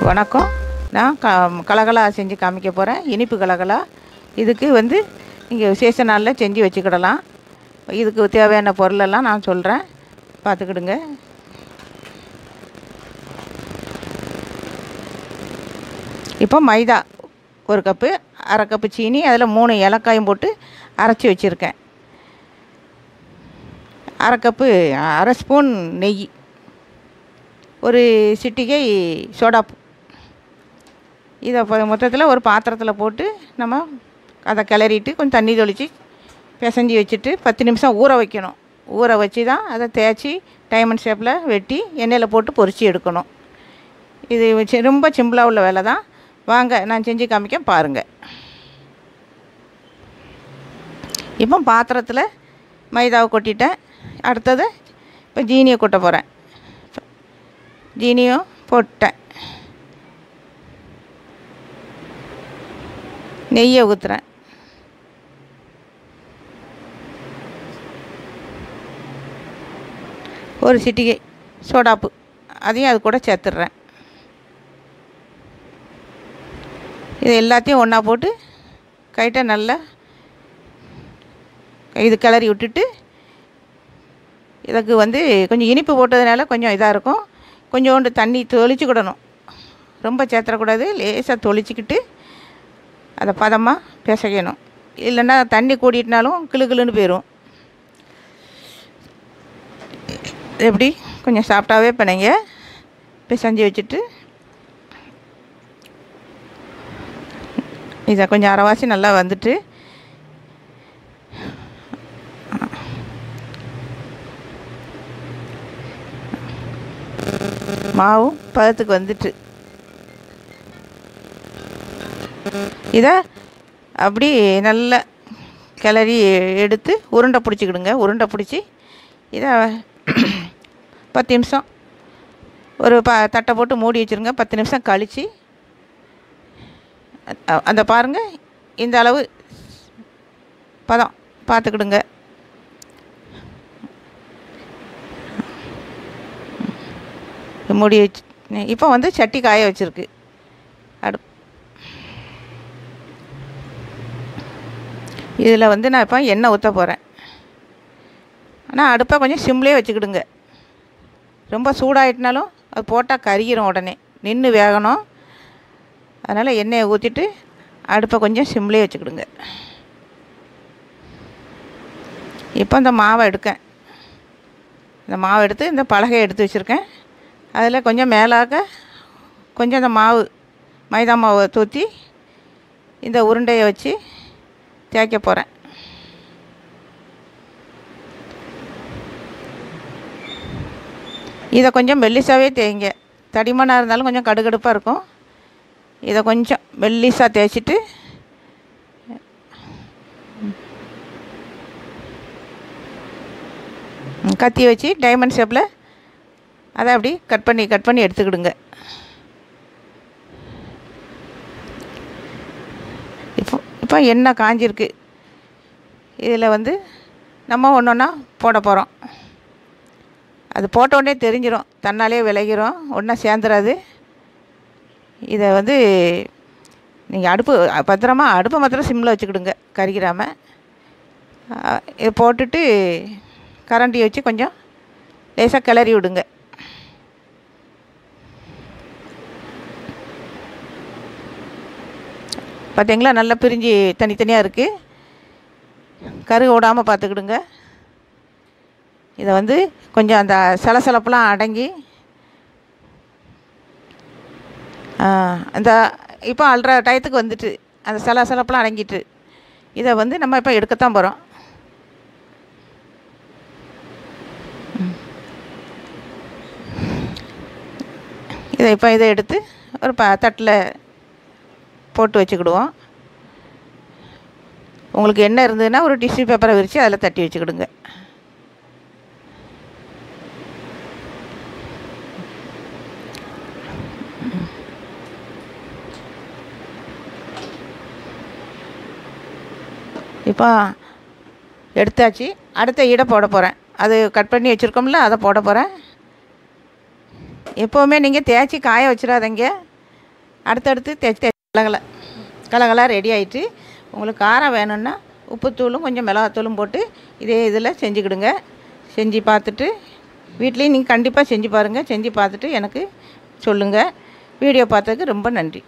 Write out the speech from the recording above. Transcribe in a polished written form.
வணக்கம். நான் கலகலா செஞ்சு காமிக்க போகிறேன். இனிப்பு கலகலா. இதுக்கு வந்து நீங்கள் விசேஷ நாளில் செஞ்சு வச்சுக்கிடலாம். இதுக்கு தேவையான பொருளெல்லாம் நான் சொல்கிறேன், பார்த்துக்கிடுங்க. இப்போ மைதா 1 கப்பு, அரை கப்பு சீனி, அதில் 3 ஏலக்காயும் போட்டு அரைச்சி வச்சுருக்கேன். அரை ஸ்பூன் நெய், ஒரு சிட்டிகை சோடாப்பு. இதை மொத்தத்தில் ஒரு பாத்திரத்தில் போட்டு நம்ம அதை கிளறிட்டு கொஞ்சம் தண்ணி தெளித்து பிசைஞ்சி வச்சுட்டு 10 நிமிஷம் ஊற வைக்கணும். ஊற வச்சு தான் அதை தேய்ச்சி டைமண்ட் ஷேப்பில் வெட்டி எண்ணெயில் போட்டு பொரித்து எடுக்கணும். இது ரொம்ப சிம்பிளாக உள்ள வேலை தான். வாங்க நான் செஞ்சு காமிக்க பாருங்கள். இப்போ பாத்திரத்தில் மைதாவை கொட்டிட்டேன். அடுத்தது இப்போ ஜீனியை கொட்ட போகிறேன். ஜீனியும் போட்டேன். நெய்யை ஊற்றுறேன். ஒரு சிட்டிகை சோடாப்பு, அதையும் அது கூட சேர்த்துட்றேன். இது எல்லாத்தையும் ஒன்றா போட்டு கைட்ட நல்லா இது கிளறி விட்டுட்டு, இதுக்கு வந்து கொஞ்சம் இனிப்பு போட்டதுனால கொஞ்சம் இதாக இருக்கும். கொஞ்சோண்டு தண்ணி தொளிச்சுக்கிடணும், ரொம்ப சேர்த்துடக்கூடாது. லேசாக தொளிச்சிக்கிட்டு அதை பதமாக பிசைக்கணும். இல்லைன்னா தண்ணி கூடிட்டுனாலும் கிளுகிளுன்னு போயிடும். எப்படி கொஞ்சம் சாப்பிட்டாவே பிணைங்க பிசைஞ்சு வச்சுட்டு இதை கொஞ்சம் அரைவாசி நல்லா வந்துட்டு மாவும் பதத்துக்கு வந்துட்டு இதை அப்படி நல்லா கிளறி எடுத்து உருண்டை பிடிச்சிக்கிடுங்க. உருண்டை பிடிச்சி இதை 10 நிமிஷம் ஒரு தட்டை போட்டு மூடி வச்சுருங்க. 10 நிமிஷம் கழித்து அந்த பாருங்கள், இந்த அளவு பதம் பார்த்துக்கிடுங்க. மூடி வச்சு இப்போ வந்து சட்டி காய வச்சுருக்கு. இதில் வந்து நான் இப்போ எண்ணெய் ஊற்ற போகிறேன். ஆனால் அடுப்பை கொஞ்சம் சிம்லேயே வச்சுக்கிடுங்க. ரொம்ப சூடாகிட்டுனாலும் அது போட்டால் கருகிரும், உடனே நின்று வேகணும். அதனால் எண்ணெயை ஊற்றிட்டு அடுப்பை கொஞ்சம் சிம்லேயே வச்சுக்கிடுங்க. இப்போ இந்த மாவை எடுக்கேன். இந்த மாவை எடுத்து இந்த பலகையை எடுத்து வச்சுருக்கேன். அதில் கொஞ்சம் மேலாக கொஞ்சம் இந்த மைதா மாவை தூற்றி இந்த உருண்டையை வச்சு தேய்க்க போகிறேன். இதை கொஞ்சம் மெல்லிசாவே தேய்ங்க. தடிமனாக இருந்தாலும் கொஞ்சம் கடுகடுப்பாக இருக்கும். இதை கொஞ்சம் மெல்லிசாக தேய்ச்சிட்டு கத்தி வச்சு டைமண்ட் ஷேப்பில் அதை அப்படி கட் பண்ணி எடுத்துக்கிடுங்க. இப்போ எண்ணெய் காஞ்சிருக்கு. இதில் வந்து நம்ம ஒன்றா போட போகிறோம். அது போட்ட உடனே தெரிஞ்சிடும், தன்னாலே விளைகிறோம், ஒன்றா சேர்ந்துடாது. இதை வந்து நீங்கள் பத்திரமா அடுப்பை மாத்திரம் சிம்மில் வச்சுக்கிடுங்க, கருகிராமல். இதை போட்டுட்டு கரண்டியை வச்சு கொஞ்சம் லேசாக கிளறி விடுங்க. பார்த்தீங்களா, நல்லா பிரிஞ்சு தனித்தனியாக இருக்குது. கருக விடாமல் பார்த்துக்கிடுங்க. இதை வந்து கொஞ்சம் அந்த சலசலப்பெலாம் அடங்கி அந்த இப்போ அல்ற டயத்துக்கு வந்துட்டு அந்த சலசலப்பெலாம் அடங்கிட்டு இதை வந்து நம்ம இப்போ எடுக்கத்தான் போகிறோம். இதை எடுத்து ஒரு தட்டில் போட்டு வச்சுக்கிடுவோம். உங்களுக்கு எண்ணெய் இருந்ததுன்னா ஒரு டிஷ்யூ பேப்பரை விரித்து அதில் தட்டி வச்சுக்கிடுங்க. இப்போ எடுத்தாச்சு. அடுத்த ஈடை போட போகிறேன். அது கட் பண்ணி வச்சுருக்கோம்ல, அதை போட போகிறேன். எப்போவுமே நீங்கள் தேய்ச்சி காய வச்சிடாதீங்க. அடுத்தடுத்து தேய்ச்சி கலகலாக ரெடி ஆகிட்டு உங்களுக்கு காரம் வேணும்னா உப்புத்தூளும் கொஞ்சம் மிளகாத்தூளும் போட்டு இதே இதில் செஞ்சுக்கிடுங்க. செஞ்சு பார்த்துட்டு வீட்லேயும் நீங்கள் கண்டிப்பாக செஞ்சு பாருங்கள். செஞ்சு பார்த்துட்டு எனக்கு சொல்லுங்கள். வீடியோ பார்த்ததுக்கு ரொம்ப நன்றி.